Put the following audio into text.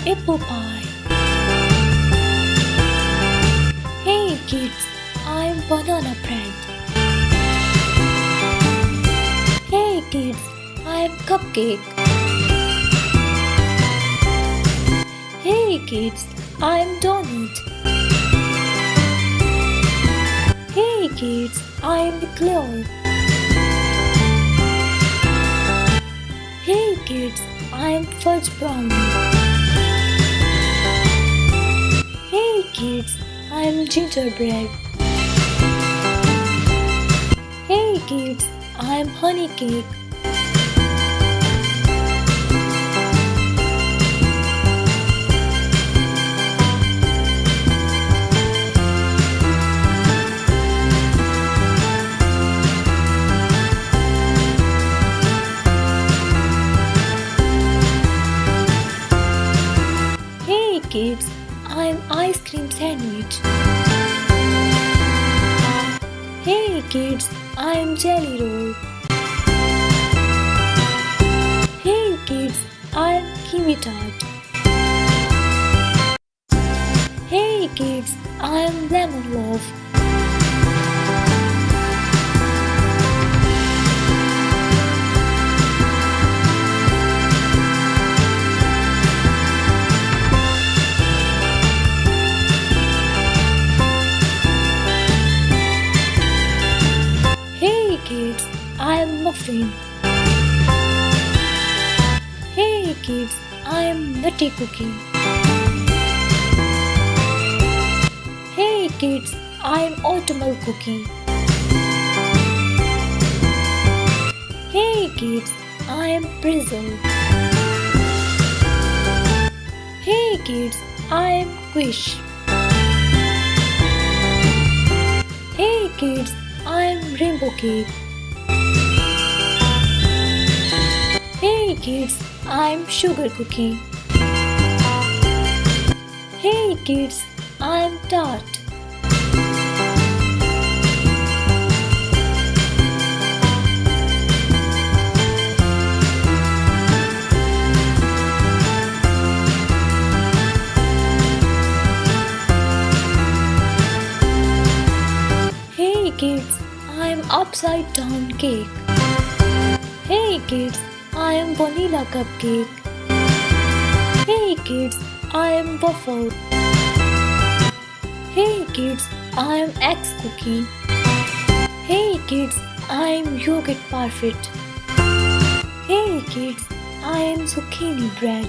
apple pie. Hey kids, I'm banana bread. Hey kids, I'm cupcake. Hey kids, I'm donut. Hey kids, I'm cloud. Hey kids, I'm fudge brownie. Hey kids, I'm gingerbread. Hey kids, I'm honey cake. Hey kids, I'm ice cream sandwich. Hey kids, I'm jelly roll. Hey kids, I'm kiwi tart. Hey kids, I'm lemon loaf. Hey kids, I'm muffin. Hey kids, I'm nutty cookie. Hey kids, I'm oatmeal cookie. Hey kids, I'm pretzel. Hey kids, I'm quiche. Hey kids, I'm rainbow cake. Hey kids, I'm sugar cookie. Hey kids, I'm tart. Hey kids, I'm upside down cake. Hey kids, I'm vanilla cupcake. Hey kids, I'm waffle. Hey kids, I'm eggs cookie. Hey kids, I'm yogurt parfait. Hey kids, I'm zucchini bread.